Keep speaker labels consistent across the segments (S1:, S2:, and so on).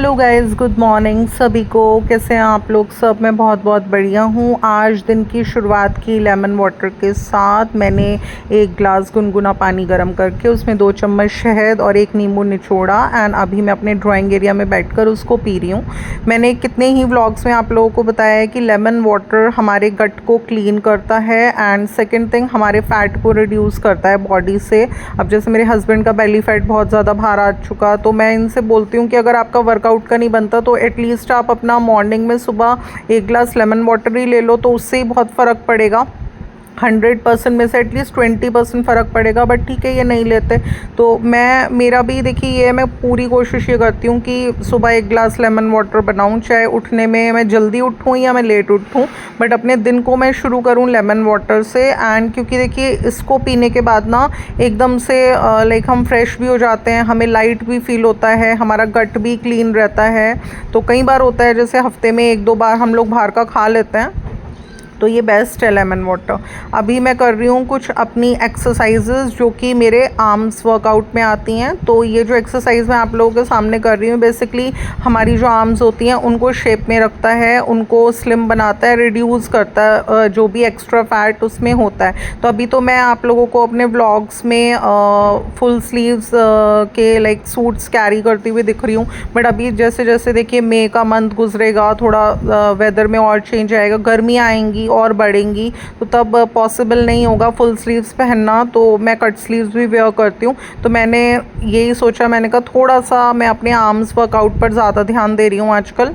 S1: Hello guys, good morning सभी को। कैसे हैं आप लोग सब? मैं बहुत बहुत बढ़िया हूँ। आज दिन की शुरुआत की लेमन वाटर के साथ। मैंने एक गिलास गुनगुना पानी गर्म करके उसमें 2 चम्मच शहद और एक नींबू निचोड़ा एंड अभी मैं अपने ड्राइंग एरिया में बैठकर उसको पी रही हूँ। मैंने कितने ही व्लॉग्स में आप लोगों को बताया है कि लेमन वाटर हमारे गट को क्लीन करता है एंड सेकेंड थिंग हमारे फ़ैट को रिड्यूस करता है बॉडी से। अब जैसे मेरे हस्बैंड का बेली फैट बहुत ज़्यादा बाहर आ चुका, तो मैं इनसे बोलती हूँ कि अगर आपका वर्कआउट का नहीं बनता तो एटलीस्ट आप अपना मॉर्निंग में सुबह एक गिलास लेमन वाटर ही ले लो, तो उससे ही बहुत फ़र्क पड़ेगा। 100% में से एटलीस्ट 20% फ़र्क पड़ेगा। बट ठीक है, ये नहीं लेते तो मेरा भी देखिए, ये मैं पूरी कोशिश ये करती हूँ कि सुबह एक गिलास लेमन वाटर बनाऊँ, चाहे उठने में मैं जल्दी उठूँ या मैं लेट उठूँ, बट अपने दिन को मैं शुरू करूँ लेमन वाटर से। एंड क्योंकि देखिए इसको पीने के बाद ना एकदम से लाइक हम फ्रेश भी हो जाते हैं, हमें लाइट भी फील होता है, हमारा गट भी क्लीन रहता है। तो कई बार होता है जैसे हफ्ते में 1-2 बार हम लोग बाहर का खा लेते हैं, तो ये बेस्ट है लेमन वाटर। अभी मैं कर रही हूँ कुछ अपनी एक्सरसाइजेज जो कि मेरे आर्म्स वर्कआउट में आती हैं। तो ये जो एक्सरसाइज मैं आप लोगों के सामने कर रही हूँ, बेसिकली हमारी जो आर्म्स होती हैं उनको शेप में रखता है, उनको स्लिम बनाता है, रिड्यूस करता है जो भी एक्स्ट्रा फैट उसमें होता है। तो अभी तो मैं आप लोगों को अपने व्लॉग्स में फुल स्लीव्स के लाइक सूट्स कैरी करती हुई दिख रही हूँ। बट अभी जैसे जैसे देखिए मई का मंथ गुजरेगा, थोड़ा वेदर में और चेंज आएगा, गर्मी आएंगी और बढ़ेंगी, तो तब पॉसिबल नहीं होगा फुल स्लीव्स पहनना। तो मैं कट स्लीव्स भी वेयर करती हूँ। तो मैंने यही सोचा, मैंने कहा थोड़ा सा मैं अपने आर्म्स वर्कआउट पर ज़्यादा ध्यान दे रही हूँ आजकल,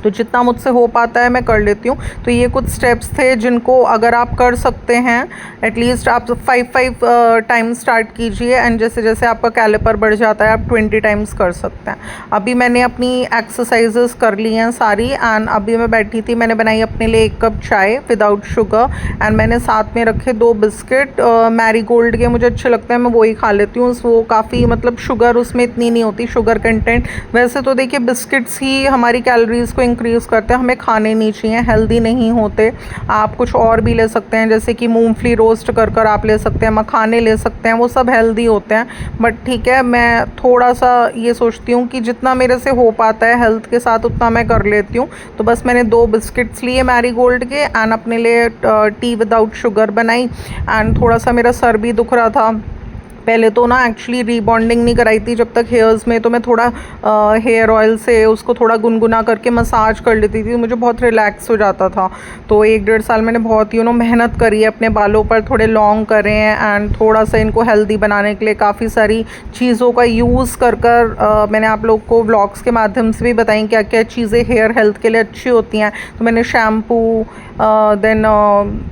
S1: तो जितना मुझसे हो पाता है मैं कर लेती हूँ। तो ये कुछ स्टेप्स थे जिनको अगर आप कर सकते हैं, एटलीस्ट आप 5 टाइम्स स्टार्ट कीजिए एंड जैसे जैसे आपका कैलिपर बढ़ जाता है आप 20 टाइम्स कर सकते हैं। अभी मैंने अपनी एक्सरसाइजेस कर ली हैं सारी एंड अभी मैं बैठी थी, मैंने बनाई अपने लिए 1 कप चाय विदाउट शुगर एंड मैंने साथ में रखे 2 बिस्किट मैरी गोल्ड के, मुझे अच्छे लगते हैं, मैं वही खा लेती हूँ। वो काफ़ी मतलब शुगर उसमें इतनी नहीं होती, शुगर कंटेंट। वैसे तो देखिए बिस्किट्स ही हमारी कैलोरीज़ को इंक्रीज़ करते हैं, हमें खाने नहीं चाहिए, हेल्दी नहीं होते। आप कुछ और भी ले सकते हैं, जैसे कि मूंगफली रोस्ट कर कर आप ले सकते हैं, मखाने ले सकते हैं, वो सब हेल्दी होते हैं। बट ठीक है, मैं थोड़ा सा ये सोचती हूँ कि जितना मेरे से हो पाता है हेल्थ के साथ उतना मैं कर लेती हूँ। तो बस मैंने 2 बिस्किट्स लिए मैरी गोल्ड के एंड अपने लिए टी विदाउट शुगर बनाई। एंड थोड़ा सा मेरा सर भी दुख रहा था, पहले तो ना एक्चुअली रीबॉन्डिंग नहीं कराई थी जब तक हेयर्स में, तो मैं थोड़ा हेयर ऑयल से उसको थोड़ा गुनगुना करके मसाज कर लेती थी, मुझे बहुत रिलैक्स हो जाता था। तो 1-1.5 साल मैंने बहुत मेहनत करी है अपने बालों पर, थोड़े लॉन्ग करे हैं एंड थोड़ा सा इनको हेल्दी बनाने के लिए काफ़ी सारी चीज़ों का यूज़ कर मैंने आप लोग को व्लॉग्स के माध्यम से भी बताई क्या क्या चीज़ें हेयर हेल्थ के लिए अच्छी होती हैं। तो मैंने shampoo then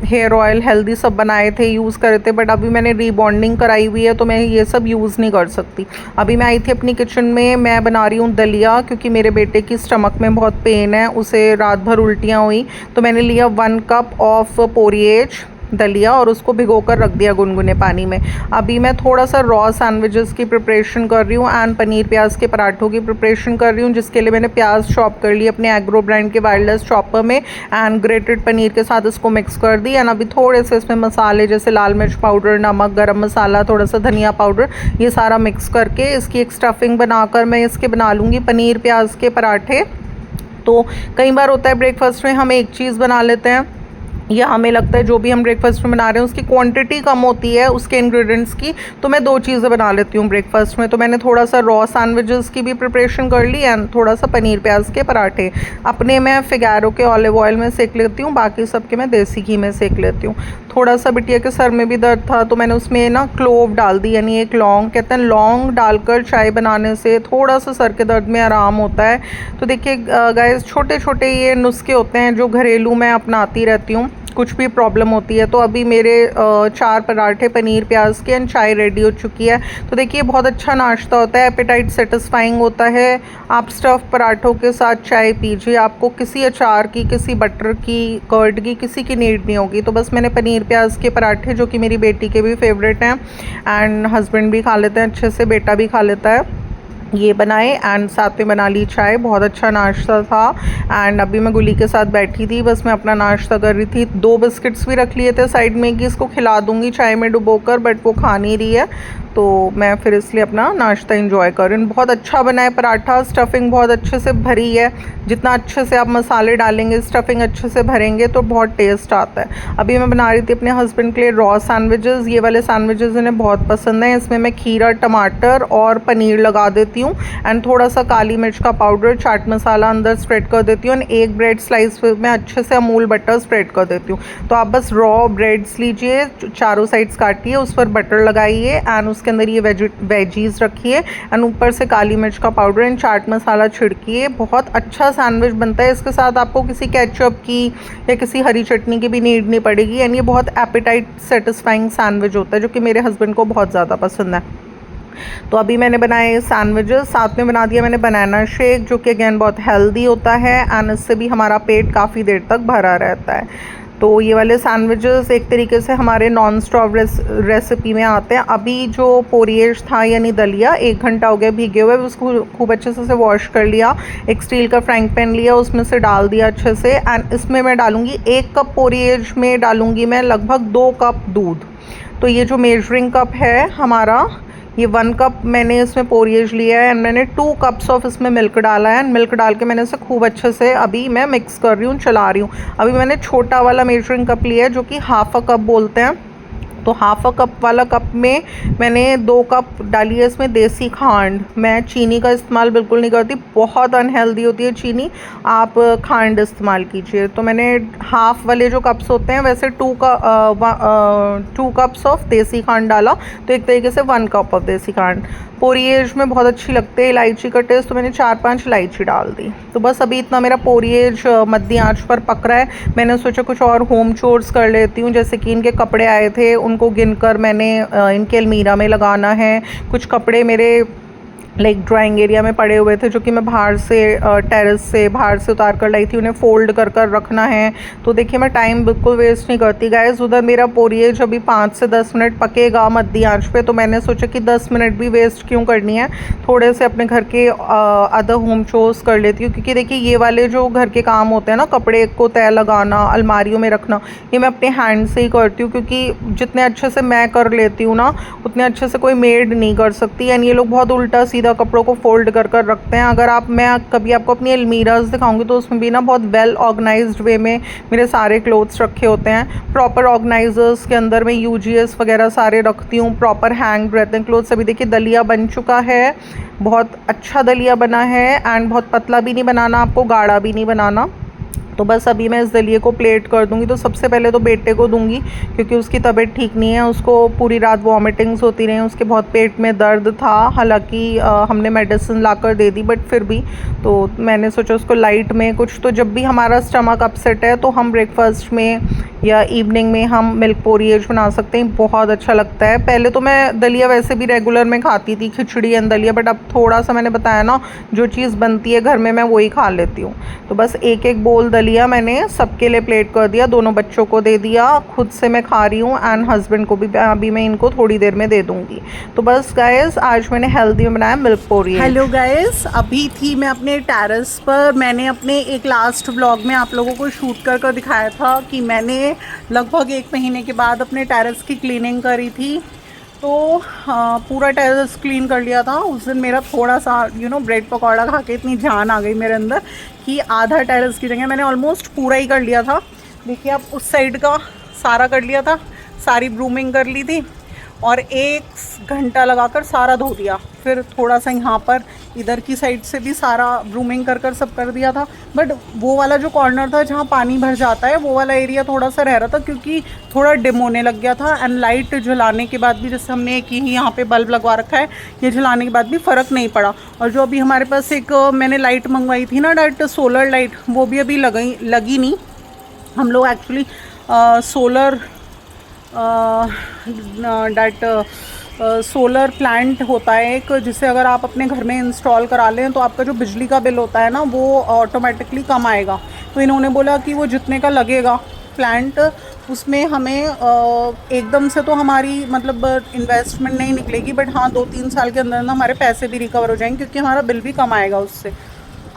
S1: hair oil healthy सब बनाए थे, यूज़ करे थे। बट अभी मैंने रीबॉन्डिंग कराई हुई है तो मैं ये सब यूज़ नहीं कर सकती। अभी मैं आई थी अपनी किचन में, मैं बना रही हूँ दलिया, क्योंकि मेरे बेटे की स्टमक में बहुत पेन है, उसे रात भर उल्टियाँ हुई। तो मैंने लिया 1 कप ऑफ पोरिएज दलिया और उसको भिगोकर रख दिया गुनगुने पानी में। अभी मैं थोड़ा सा रॉ सैंडविचेस की प्रिपरेशन कर रही हूँ एंड पनीर प्याज के पराठों की प्रिपरेशन कर रही हूँ, जिसके लिए मैंने प्याज चॉप कर ली अपने एग्रो ब्रांड के वायरलेस चॉपर में एंड ग्रेटेड पनीर के साथ इसको मिक्स कर दी। एंड अभी थोड़े से इसमें मसाले जैसे लाल मिर्च पाउडर, नमक, गरम मसाला, थोड़ा सा धनिया पाउडर, ये सारा मिक्स करके इसकी एक स्टफिंग बनाकर मैं इसके बना लूँगी पनीर प्याज के पराठे। तो कई बार होता है ब्रेकफास्ट में हम एक चीज़ बना लेते हैं, या हमें लगता है जो भी हम ब्रेकफास्ट में बना रहे हैं उसकी क्वांटिटी कम होती है उसके इंग्रेडिएंट्स की, तो मैं 2 चीज़ें बना लेती हूँ ब्रेकफास्ट में। तो मैंने थोड़ा सा रॉ सैंडविचेस की भी प्रिपरेशन कर ली एंड थोड़ा सा पनीर प्याज के पराठे अपने मैं फिगारो के ऑलिव ऑयल में सेक लेती हूँ, बाकी सबके मैं देसी घी में सेक लेती हूँ। थोड़ा सा बिटिया के सर में भी दर्द था तो मैंने उसमें ना क्लोव डाल दी, यानी एक लौंग, कहते हैं लौंग डालकर चाय बनाने से थोड़ा सा सर के दर्द में आराम होता है। तो देखिए गाइस, छोटे छोटे ये नुस्खे होते हैं जो घरेलू मैं अपनाती रहती हूँ कुछ भी प्रॉब्लम होती है। तो अभी मेरे 4 पराठे पनीर प्याज के एंड चाय रेडी हो चुकी है। तो देखिए बहुत अच्छा नाश्ता होता है, एपेटाइट सेटिस्फाइंग होता है। आप स्टफ़ पराठों के साथ चाय पीजिए, आपको किसी अचार की, किसी बटर की, कर्ड की, किसी की नीड नहीं होगी। तो बस मैंने पनीर प्याज के पराठे, जो कि मेरी बेटी के भी फेवरेट हैं एंड हस्बैंड भी खा लेते हैं अच्छे से, बेटा भी खा लेता है, ये बनाए एंड साथ में बना ली चाय। बहुत अच्छा नाश्ता था एंड अभी मैं गुली के साथ बैठी थी, बस मैं अपना नाश्ता कर रही थी। 2 बिस्किट्स भी रख लिए थे साइड में कि इसको खिला दूंगी चाय में डुबोकर, बट वो खा नहीं रही है। तो मैं फिर इसलिए अपना नाश्ता इंजॉय कर रही हूँ। बहुत अच्छा बना है पराठा, स्टफिंग बहुत अच्छे से भरी है। जितना अच्छे से आप मसाले डालेंगे, स्टफिंग अच्छे से भरेंगे तो बहुत टेस्ट आता है। अभी मैं बना रही थी अपने हस्बैंड के लिए रॉ सैंडविचेस। ये वाले सैंडविचेस इन्हें बहुत पसंद है। इसमें मैं खीरा, टमाटर और पनीर लगा देती हूँ एंड थोड़ा सा काली मिर्च का पाउडर, चाट मसाला अंदर स्प्रेड कर देती हूँ एंड एक ब्रेड स्लाइस में अच्छे से अमूल बटर स्प्रेड कर देती हूँ। तो आप बस रॉ ब्रेड्स लीजिए, चारों साइड्स काटिए, उस पर बटर लगाइए एंड उसके अंदर ये वेजीज रखिए एंड ऊपर से काली मिर्च का पाउडर एंड चाट मसाला छिड़किए। बहुत अच्छा सैंडविच बनता है। इसके साथ आपको किसी केचप की या किसी हरी चटनी की भी नीड नहीं पड़ेगी एंड ये बहुत एपेटाइट सेटिस्फाइंग सैंडविच होता है, जो कि मेरे हस्बैंड को बहुत ज़्यादा पसंद है। तो अभी मैंने बनाए सैंडविचेस, साथ में बना दिया मैंने बनाना शेक, जो कि अगेन बहुत हेल्दी होता है एंड इससे भी हमारा पेट काफ़ी देर तक भरा रहता है। तो ये वाले सैंडविचेस एक तरीके से हमारे नॉन स्टॉप रेसिपी में आते हैं। अभी जो पोरिएज था यानी दलिया 1 घंटा हो गया भीगे हुए, उसको खूब अच्छे से वॉश कर लिया। एक स्टील का फ्राइंग पैन लिया, उसमें से डाल दिया अच्छे से एंड इसमें मैं डालूँगी 1 कप पोरिएज में डालूँगी मैं लगभग 2 कप दूध। तो ये जो मेजरिंग कप है हमारा, ये 1 कप मैंने इसमें पोरिएज लिया है एंड मैंने 2 कप्स ऑफ इसमें मिल्क डाला है एंड मिल्क डाल के मैंने इसे खूब अच्छे से अभी मैं मिक्स कर रही हूँ, चला रही हूँ। अभी मैंने छोटा वाला मेजरिंग कप लिया है, जो कि हाफ अ कप बोलते हैं। तो हाफ अ कप वाला कप में मैंने 2 कप डाली है इसमें देसी खांड। मैं चीनी का इस्तेमाल बिल्कुल नहीं करती, बहुत अनहेल्दी होती है चीनी, आप खांड इस्तेमाल कीजिए। तो मैंने हाफ वाले जो कप्स होते हैं वैसे 2 कप्स ऑफ देसी खांड डाला, तो एक तरीके से 1 कप ऑफ देसी खांड। पोरिएज में बहुत अच्छी लगती है इलायची का टेस्ट, तो मैंने 4-5 इलायची डाल दी। तो बस अभी इतना मेरा पोरिएज मध्य आंच पर पक रहा है। मैंने सोचा कुछ और होम चोर्स कर लेती हूँ, जैसे कि इनके कपड़े आए थे उनको गिनकर मैंने इनके अलमीरा में लगाना है। कुछ कपड़े मेरे लाइक ड्राइंग एरिया में पड़े हुए थे, जो कि मैं बाहर से टेरेस से बाहर से उतार कर लाई थी, उन्हें फ़ोल्ड कर कर रखना है। तो देखिए मैं टाइम बिल्कुल वेस्ट नहीं करती गाइस। उधर मेरा पोरिएज अभी 5 से 10 मिनट पकेगा मध्य आंच पे, तो मैंने सोचा कि 10 मिनट भी वेस्ट क्यों करनी है, थोड़े से अपने घर के अदर होम चोर्स कर लेती हूँ। क्योंकि देखिए ये वाले जो घर के काम होते हैं ना, कपड़े को तय लगाना, अलमारियों में रखना, ये मैं अपने हैंड से ही करती हूँ। क्योंकि जितने अच्छे से मैं कर लेती हूँ ना, उतने अच्छे से कोई मेड नहीं कर सकती। एंड ये लोग बहुत उल्टा सीधा कपड़ों को फोल्ड कर कर रखते हैं। अगर मैं कभी आपको अपनी अलमीराज दिखाऊंगी तो उसमें भी ना बहुत वेल ऑर्गेनाइज्ड वे में मेरे सारे क्लोथ्स रखे होते हैं। प्रॉपर ऑर्गेनाइजर्स के अंदर मैं यूजीएस वगैरह सारे रखती हूँ, प्रॉपर हैंग रहते हैं क्लोथ्स। अभी देखिए दलिया बन चुका है, बहुत अच्छा दलिया बना है एंड बहुत पतला भी नहीं बनाना आपको, गाढ़ा भी नहीं बनाना। तो बस अभी मैं इस दलिए को प्लेट कर दूंगी। तो सबसे पहले तो बेटे को दूंगी, क्योंकि उसकी तबीयत ठीक नहीं है, उसको पूरी रात वॉमिटिंग्स होती रही, उसके बहुत पेट में दर्द था। हालांकि हमने medicine locker they the, but फिर भी तो मैंने सोचा उसको लाइट में कुछ। तो जब भी हमारा स्टमक अपसेट है तो हम ब्रेकफास्ट में या इवनिंग में हम मिल्क पोरिएज बना सकते हैं, बहुत अच्छा लगता है। पहले तो मैं दलिया वैसे भी रेगुलर में खाती थी, खिचड़ी एंड दलिया, बट अब थोड़ा सा मैंने बताया ना, जो चीज़ बनती है घर में मैं वही खा लेती हूँ। तो बस एक एक बोल दलिया मैंने सबके लिए प्लेट कर दिया, दोनों बच्चों को दे दिया, खुद से मैं खा रही हूँ एंड हस्बैंड को भी अभी मैं इनको थोड़ी देर में दे दूँगी। तो बस गाइस आज मैंने हेल्दी में बनाया मिल्क पोरिएज।
S2: हेलो गाइस, अभी थी मैं अपने टेरेस पर। मैंने अपने एक लास्ट व्लॉग में आप लोगों को शूट कर दिखाया था कि मैंने लगभग 1 महीने के बाद अपने टेरेस की क्लीनिंग करी थी। तो पूरा टेरेस क्लीन कर लिया था। उस दिन मेरा थोड़ा सा ब्रेड पकौड़ा खा के इतनी जान आ गई मेरे अंदर कि आधा टेरेस की जगह मैंने ऑलमोस्ट पूरा ही कर लिया था। देखिए आप उस साइड का सारा कर लिया था, सारी ब्रूमिंग कर ली थी और 1 घंटा लगाकर सारा धो दिया। फिर थोड़ा सा यहाँ पर इधर की साइड से भी सारा ब्रूमिंग कर सब कर दिया था। बट वो वाला जो कॉर्नर था जहाँ पानी भर जाता है, वो वाला एरिया थोड़ा सा रह रहा था, क्योंकि थोड़ा डिम होने लग गया था। एंड लाइट जलाने के बाद भी, जैसे हमने एक ही यहाँ पे बल्ब लगवा रखा है, ये जलाने के बाद भी फ़र्क नहीं पड़ा। और जो अभी हमारे पास एक मैंने लाइट मंगवाई थी ना, डायरेक्ट सोलर लाइट, वो भी अभी लगी नहीं। हम लोग एक्चुअली सोलर सोलर प्लांट होता है एक, जिसे अगर आप अपने घर में इंस्टॉल करा लें तो आपका जो बिजली का बिल होता है ना, वो ऑटोमेटिकली कम आएगा। तो इन्होंने बोला कि वो जितने का लगेगा प्लांट, उसमें हमें एकदम से तो हमारी मतलब इन्वेस्टमेंट नहीं निकलेगी, बट हाँ 2-3 साल के अंदर ना हमारे पैसे भी रिकवर हो जाएंगे, क्योंकि हमारा बिल भी कम आएगा उससे।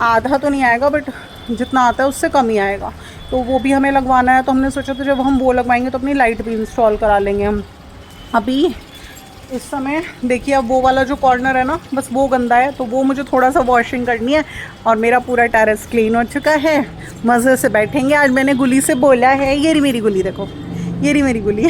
S2: आधा तो नहीं आएगा, बट जितना आता है उससे कम ही आएगा। तो वो भी हमें लगवाना है। तो हमने सोचा तो जब हम वो लगवाएंगे तो अपनी लाइट भी इंस्टॉल करा लेंगे हम। अभी इस समय देखिए अब वो वाला जो कॉर्नर है ना, बस वो गंदा है, तो वो मुझे थोड़ा सा वॉशिंग करनी है और मेरा पूरा टेरेस क्लीन हो चुका है। मज़े से बैठेंगे। आज मैंने गुली से बोला है, ये रही मेरी गुली, देखो ये रही मेरी गुली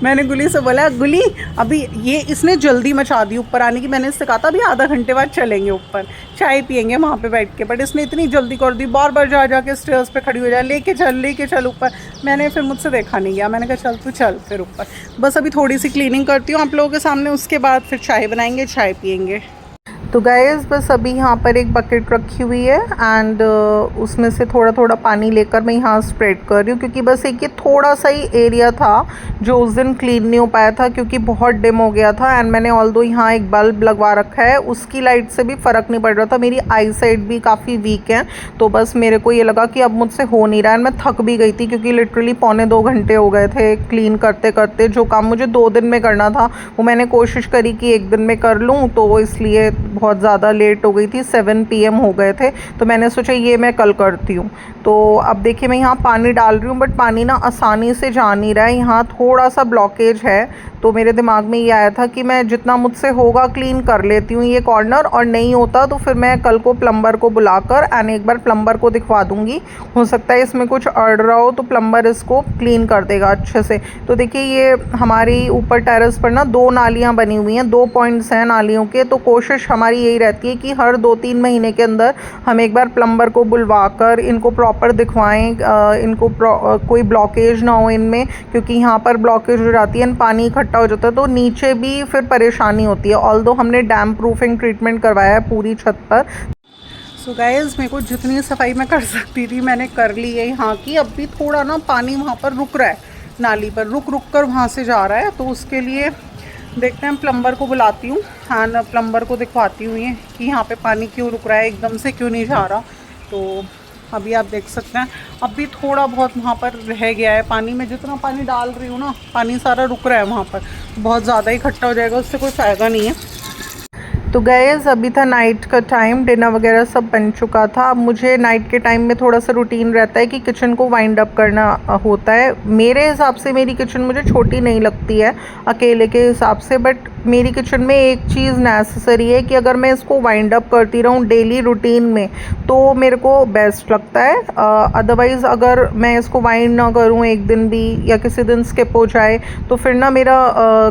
S2: मैंने गुली से बोला, गुली अभी ये इसने जल्दी मचा दी ऊपर आने की। मैंने इससे कहा था अभी आधा घंटे बाद चलेंगे ऊपर, चाय पियेंगे वहाँ पे बैठ के, बट इसने इतनी जल्दी कर दी, बार बार जा के स्टेयर्स पे खड़ी हो जाए, लेके चल ऊपर। मैंने फिर मुझसे देखा नहीं गया, मैंने कहा चल तू चल फिर ऊपर। बस अभी थोड़ी सी क्लीनिंग करती हूँ आप लोगों के सामने, उसके बाद फिर चाय बनाएंगे, चाय पियेंगे।
S1: तो गाइस बस अभी यहाँ पर एक बकेट रखी हुई है एंड उसमें से थोड़ा थोड़ा पानी लेकर मैं यहाँ स्प्रेड कर रही हूँ, क्योंकि बस एक ये थोड़ा सा ही एरिया था जो उस दिन क्लीन नहीं हो पाया था क्योंकि बहुत डिम हो गया था। एंड मैंने ऑल्दो यहाँ एक बल्ब लगवा रखा है, उसकी लाइट से भी फ़र्क नहीं पड़ रहा था। मेरी आई साइट भी काफ़ी वीक है, तो बस मेरे को ये लगा कि अब मुझसे हो नहीं रहा है। मैं थक भी गई थी क्योंकि लिटरली 2.25 घंटे हो गए थे क्लीन करते करते। जो काम मुझे 2 दिन में करना था वो मैंने कोशिश करी कि 1 दिन में कर लूँ, तो इसलिए बहुत ज़्यादा लेट हो गई थी, 7 PM हो गए थे। तो मैंने सोचा ये मैं कल करती हूँ। तो अब देखिए मैं यहाँ पानी डाल रही हूँ, बट पानी ना आसानी से जा नहीं रहा है, यहाँ थोड़ा सा ब्लॉकेज है। तो मेरे दिमाग में ये आया था कि मैं जितना मुझसे होगा क्लीन कर लेती हूँ ये कॉर्नर, और नहीं होता तो फिर मैं कल को प्लम्बर को बुलाकर एंड एक बार प्लम्बर को दिखवा दूँगी। हो सकता है इसमें कुछ अड़ रहा हो तो प्लम्बर इसको क्लीन कर देगा अच्छे से। तो देखिए ये हमारी ऊपर टेरेस पर ना 2 नालियाँ बनी हुई हैं, 2 पॉइंट्स हैं नालियों के। तो कोशिश हमारी यही रहती है कि हर 2-3 महीने के अंदर हम एक बार प्लम्बर को बुलवा कर इनको प्रॉपर दिखवाएं, इनको कोई ब्लॉकेज ना हो इनमें, क्योंकि यहाँ पर ब्लॉकेज हो जाती है, पानी इकट्ठा हो जाता है तो नीचे भी फिर परेशानी होती है। ऑल्दो हमने डैम प्रूफिंग ट्रीटमेंट करवाया है पूरी छत पर।
S2: सो गाइस मेरे को जितनी सफाई मैं कर सकती थी मैंने कर ली है यहाँ की। अब भी थोड़ा ना पानी वहाँ पर रुक रहा है, नाली पर रुक कर वहाँ से जा रहा है, तो उसके लिए देखते हैं, प्लम्बर को बुलाती हूँ एंड प्लम्बर को दिखवाती हूँ ये कि यहाँ पे पानी क्यों रुक रहा है, एकदम से क्यों नहीं जा रहा। तो अभी आप देख सकते हैं अब भी थोड़ा बहुत वहाँ पर रह गया है पानी। मैं जितना पानी डाल रही हूँ ना, पानी सारा रुक रहा है वहाँ पर, बहुत ज़्यादा इकट्ठा हो जाएगा, उससे कोई फ़ायदा नहीं है।
S1: तो गाइस अभी था नाइट का टाइम, डिनर वगैरह सब बन चुका था। अब मुझे नाइट के टाइम में थोड़ा सा रूटीन रहता है कि किचन को वाइंड अप करना होता है। मेरे हिसाब से मेरी किचन मुझे छोटी नहीं लगती है अकेले के हिसाब से, बट मेरी किचन में एक चीज़ नेसेसरी है कि अगर मैं इसको वाइंड अप करती रहूँ डेली रूटीन में तो मेरे को बेस्ट लगता है। अदरवाइज़ अगर मैं इसको वाइंड ना करूँ एक दिन भी या किसी दिन स्किप हो जाए तो फिर ना मेरा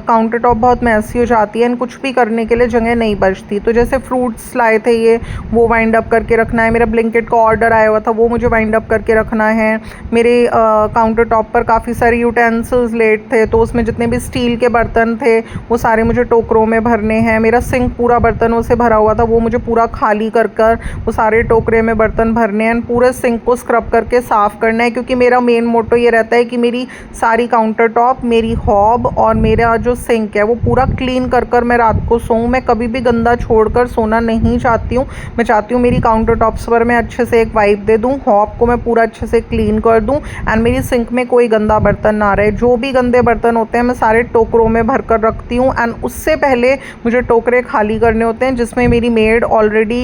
S1: काउंटर टॉप बहुत मैसी हो जाती है एंड कुछ भी करने के लिए जगह नहीं बचती। तो जैसे फ्रूट्स लाए थे ये, वो वाइंड अप करके रखना है। मेरा ब्लिंकिट का ऑर्डर आया हुआ था, वो मुझे वाइंड अप करके रखना है। मेरे काउंटर टॉप पर काफ़ी सारे यूटेंसिल्स लेट थे, तो उसमें जितने भी स्टील के बर्तन थे वो सारे मुझे टोकरों में भरने हैं। मेरा सिंक पूरा बर्तनों से भरा हुआ था, वो मुझे पूरा खाली कर वो सारे टोकरे में बर्तन भरने हैं। पूरे सिंक को स्क्रब करके साफ़ करना है, क्योंकि मेरा मेन मोटो ये रहता है कि मेरी सारी काउंटर टॉप, मेरी हॉब और मेरा जो सिंक है वो पूरा क्लीन कर मैं रात को सोऊं। मैं कभी भी गंदा छोड़कर सोना नहीं चाहती हूँ। मैं चाहती हूँ मेरी काउंटर टॉप्स पर मैं अच्छे से एक वाइप दे दूँ, हॉब को मैं पूरा अच्छे से क्लीन कर दूँ एंड मेरी सिंक में कोई गंदा बर्तन ना रहे। जो भी गंदे बर्तन होते हैं मैं सारे टोकरों में भर कर रखती हूँ एंड उससे पहले मुझे टोकरे खाली करने होते हैं जिसमें मेरी मेड ऑलरेडी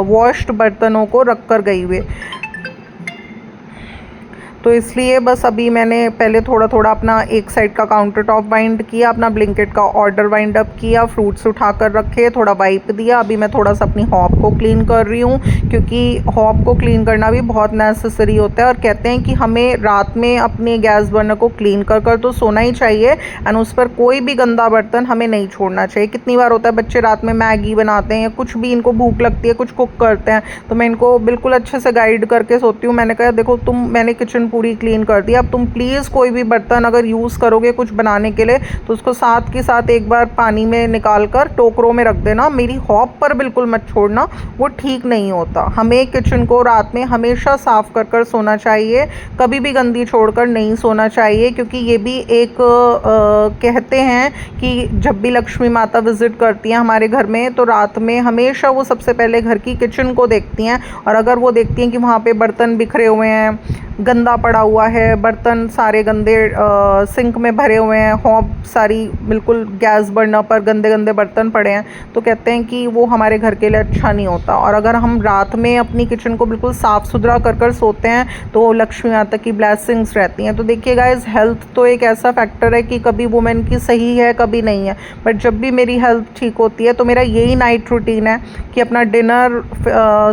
S1: वॉश्ड बर्तनों को रख कर गई हुई। तो इसलिए बस अभी मैंने पहले थोड़ा थोड़ा अपना एक साइड का काउंटर टॉप वाइंड किया, अपना ब्लिंकिट का ऑर्डर वाइंड अप किया, फ्रूट्स उठा कर रखे, थोड़ा वाइप दिया। अभी मैं थोड़ा सा अपनी हॉब को क्लीन कर रही हूँ, क्योंकि हॉब को क्लीन करना भी बहुत नेसेसरी होता है। और कहते हैं कि हमें रात में अपने गैस बर्नर को क्लीन कर तो सोना ही चाहिए एंड उस पर कोई भी गंदा बर्तन हमें नहीं छोड़ना चाहिए। कितनी बार होता है बच्चे रात में मैगी बनाते हैं या कुछ भी, इनको भूख लगती है, कुछ कुक करते हैं, तो मैं इनको बिल्कुल अच्छे से गाइड करके सोती हूँ। मैंने कहा देखो मैंने किचन पूरी क्लीन कर दी, अब तुम प्लीज़ कोई भी बर्तन अगर यूज़ करोगे कुछ बनाने के लिए तो उसको साथ के साथ एक बार पानी में निकाल कर टोकरों में रख देना। मेरी हॉब पर बिल्कुल मत छोड़ना, वो ठीक नहीं होता। हमें किचन को रात में हमेशा साफ़ कर सोना चाहिए, कभी भी गंदी छोड़कर नहीं सोना चाहिए, क्योंकि ये भी एक कहते हैं कि जब भी लक्ष्मी माता विज़िट करती हैं हमारे घर में तो रात में हमेशा वो सबसे पहले घर की किचन को देखती हैं, और अगर वो देखती हैं कि वहाँ पे बर्तन बिखरे हुए हैं, गंदा पड़ा हुआ है, बर्तन सारे गंदे सिंक में भरे हुए हैं, हॉब सारी बिल्कुल गैस बर्नर पर गंदे गंदे बर्तन पड़े हैं, तो कहते हैं कि वो हमारे घर के लिए अच्छा नहीं होता। और अगर हम रात में अपनी किचन को बिल्कुल साफ़ सुथरा कर कर सोते हैं तो लक्ष्मी माता की ब्लेसिंग्स रहती हैं। तो देखिए गाइस, हेल्थ तो एक ऐसा फैक्टर है कि कभी वुमेन की सही है कभी नहीं है, बट जब भी मेरी हेल्थ ठीक होती है तो मेरा यही नाइट रूटीन है कि अपना डिनर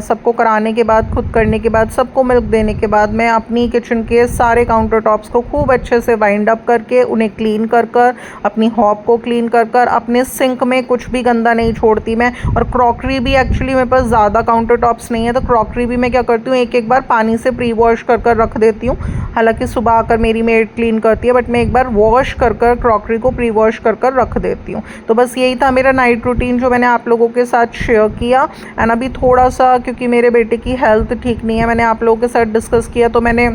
S1: सबको कराने के बाद, खुद करने के बाद, सबको मिल्क देने के बाद मैं अपनी किचन के सारे काउंटर टॉप्स को खूब अच्छे से वाइंड अप करके उन्हें क्लीन कर कर, अपनी हॉब को क्लीन कर कर, अपने सिंक में कुछ भी गंदा नहीं छोड़ती मैं। और क्रॉकरी भी, एक्चुअली मेरे पास ज़्यादा काउंटर टॉप्स नहीं है तो क्रॉकरी भी मैं क्या करती हूँ, एक एक बार पानी से प्री वॉश कर कर रख देती हूँ। हालांकि सुबह आकर मेरी मेड क्लीन करती है, बट मैं एक बार वॉश कर कर क्रॉकरी को प्री वॉश कर कर रख देती हूँ। तो बस यही था मेरा नाइट रूटीन जो मैंने आप लोगों के साथ शेयर किया। एंड अभी थोड़ा सा, क्योंकि मेरे बेटे की हेल्थ ठीक नहीं है, मैंने आप लोगों के साथ डिस्कस किया, तो मैंने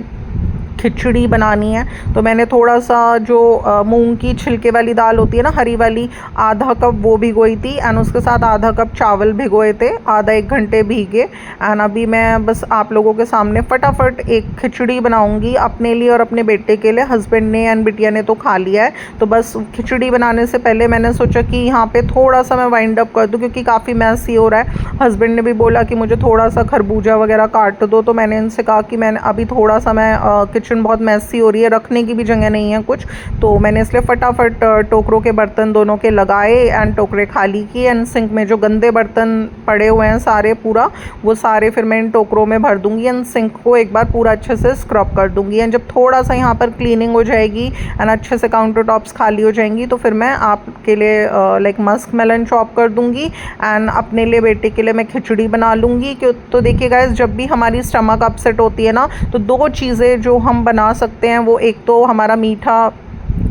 S1: खिचड़ी बनानी है। तो मैंने थोड़ा सा जो मूंग की छिलके वाली दाल होती है ना, हरी वाली, आधा कप वो भिगोई थी एंड उसके साथ आधा कप चावल भिगोए थे, आधा 1 घंटे भीगे। एंड अभी मैं बस आप लोगों के सामने फटाफट एक खिचड़ी बनाऊंगी अपने लिए और अपने बेटे के लिए। हस्बैंड ने एंड बिटिया ने तो खा लिया है, तो बस खिचड़ी बनाने से पहले मैंने सोचा कि यहाँ पे थोड़ा सा मैं वाइंड अप कर दूँ, क्योंकि काफ़ी मैसी हो रहा है। हस्बैंड ने भी बोला कि मुझे थोड़ा सा खरबूजा वगैरह काट दो, तो मैंने इनसे कहा कि मैंने अभी थोड़ा सा, मैं किचन बहुत मैसी हो रही है, रखने की भी जगह नहीं है कुछ, तो मैंने इसलिए फटाफट टोकरों के बर्तन दोनों के लगाए एंड टोकरे खाली किए। एंड सिंक में जो गंदे बर्तन पड़े हुए हैं सारे, पूरा वो सारे फिर मैं इन टोकरों में भर दूंगी एंड सिंक को एक बार पूरा अच्छे से स्क्रब कर दूंगी। एंड जब थोड़ा सा यहाँ पर क्लीनिंग हो जाएगी एंड अच्छे से काउंटर टॉप्स खाली हो जाएंगी, तो फिर मैं आपके लिए लाइक मस्क मेलन चॉप कर दूंगी एंड अपने लिए, बेटे के लिए मैं खिचड़ी बना लूँगी। क्यों, तो देखिए गाइस, जब भी हमारी स्टमक अपसेट होती है ना, तो 2 चीज़ें जो हम बना सकते हैं, वो एक तो हमारा मीठा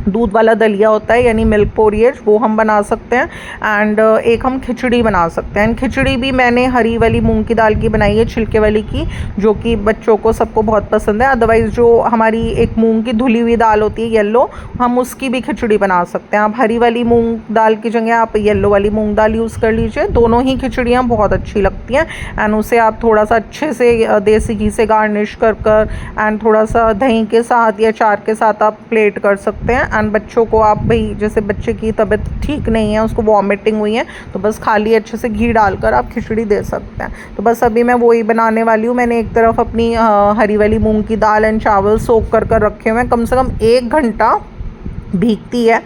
S1: दूध वाला दलिया होता है, यानी मिल्क पोरिएज, वो हम बना सकते हैं। एंड एक हम खिचड़ी बना सकते हैं। खिचड़ी भी मैंने हरी वाली मूंग की दाल की बनाई है, छिलके वाली की, जो कि बच्चों को सबको बहुत पसंद है। अदरवाइज़ जो हमारी एक मूंग की धुली हुई दाल होती है येलो, हम उसकी भी खिचड़ी बना सकते हैं। आप हरी वाली मूंग दाल की जगह आप येलो वाली मूंग दाल यूज़ कर लीजिए, दोनों ही खिचड़ियाँ बहुत अच्छी लगती हैं। एंड उसे आप थोड़ा सा अच्छे से देसी घी से गार्निश कर कर एंड थोड़ा सा दही के साथ या चार के साथ आप प्लेट कर सकते हैं। एंड बच्चों को आप, भाई जैसे बच्चे की तबीयत ठीक नहीं है, उसको वॉमिटिंग हुई है, तो बस खाली अच्छे से घी डालकर आप खिचड़ी दे सकते हैं। तो बस अभी मैं वही बनाने वाली हूँ। मैंने एक तरफ अपनी हरी वाली मूंग की दाल एंड चावल सोक कर कर रखे हुए हैं, कम से कम 1 घंटा भीगती है।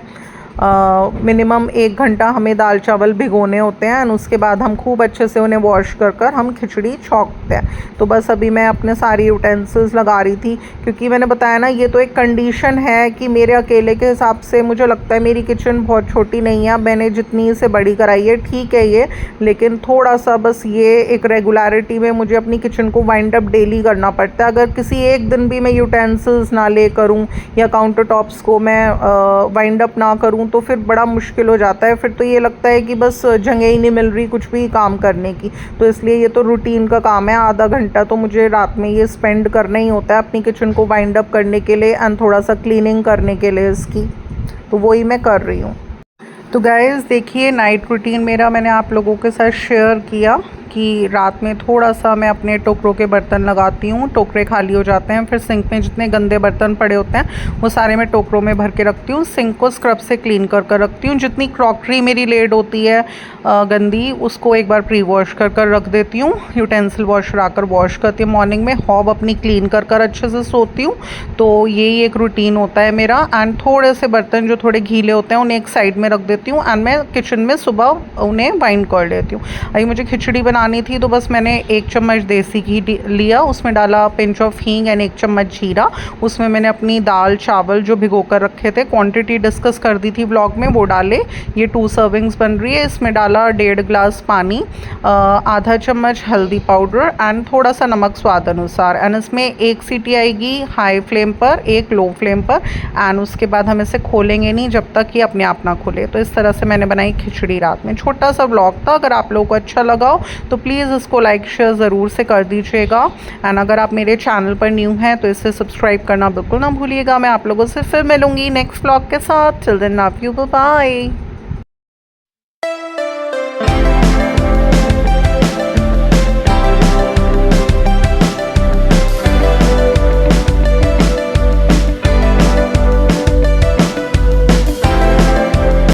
S1: मिनिमम 1 घंटा हमें दाल चावल भिगोने होते हैं और उसके बाद हम खूब अच्छे से उन्हें वॉश कर कर हम खिचड़ी छौंकते हैं। तो बस अभी मैं अपने सारी यूटेंसिल्स लगा रही थी, क्योंकि मैंने बताया ना, ये तो एक कंडीशन है कि मेरे अकेले के हिसाब से मुझे लगता है मेरी किचन बहुत छोटी नहीं है। मैंने जितनी इसे बड़ी कराई है ठीक है ये, लेकिन थोड़ा सा बस ये एक रेगुलरिटी में मुझे अपनी किचन को वाइंड अप डेली करना पड़ता है। अगर किसी एक दिन भी मैं यूटेंसिल्स ना ले करूँ या काउंटर टॉप्स को मैं वाइंड अप ना करूँ, तो फिर बड़ा मुश्किल हो जाता है। फिर तो ये लगता है कि बस जगह ही नहीं मिल रही कुछ भी काम करने की। तो इसलिए ये तो रूटीन का काम है। आधा घंटा तो मुझे रात में ये स्पेंड करना ही होता है अपनी किचन को वाइंड अप करने के लिए एंड थोड़ा सा क्लीनिंग करने के लिए इसकी, तो वही मैं कर रही हूँ। तो गाइज़ देखिए, नाइट रूटीन मेरा मैंने आप लोगों के साथ शेयर किया कि रात में थोड़ा सा मैं अपने टोकरों के बर्तन लगाती हूँ, टोकरे खाली हो जाते हैं, फिर सिंक में जितने गंदे बर्तन पड़े होते हैं वो सारे मैं टोकरों में भर के रखती हूँ। सिंक को स्क्रब से क्लीन कर कर रखती हूँ। जितनी क्रॉकरी मेरी लेड होती है गंदी, उसको एक बार प्री वॉश कर कर रख देती हूँ। यूटेंसिल वॉशर आकर वॉश करती हूँ मॉर्निंग में। हॉब अपनी क्लीन कर कर अच्छे से सोती हूँ। तो यही एक रूटीन होता है मेरा। एंड थोड़े से बर्तन जो थोड़े गीले होते हैं उन्हें एक साइड में रख देती हूँ एंड मैं किचन में सुबह उन्हें वाइंड कर लेती हूँ। अभी मुझे खिचड़ी बनानी थी, तो बस मैंने 1 चम्मच देसी घी लिया, उसमें डाला पिंच ऑफ हींग एंड 1 चम्मच जीरा। उसमें मैंने अपनी दाल चावल जो भिगो कर रखे थे, क्वांटिटी डिस्कस कर दी थी ब्लॉग में, वो डाले। ये 2 सर्विंग्स बन रही है। इसमें डाला 1.5 ग्लास पानी, आधा चम्मच हल्दी पाउडर एंड थोड़ा सा नमक स्वाद अनुसार। एंड इसमें 1 सीटी आएगी हाई फ्लेम पर, 1 लो फ्लेम पर। एंड उसके बाद हम इसे खोलेंगे नहीं जब तक कि अपने आप ना खुले। तो इस तरह से मैंने बनाई खिचड़ी रात में। छोटा सा ब्लॉग था। अगर आप लोगों को अच्छा लगा हो तो प्लीज़ इसको लाइक शेयर ज़रूर से कर दीजिएगा। एंड अगर आप मेरे चैनल पर न्यू हैं तो इसे सब्सक्राइब करना बिल्कुल ना भूलिएगा। मैं आप लोगों से फिर मिलूंगी नेक्स्ट ब्लॉग के साथ। Till then love you, bye.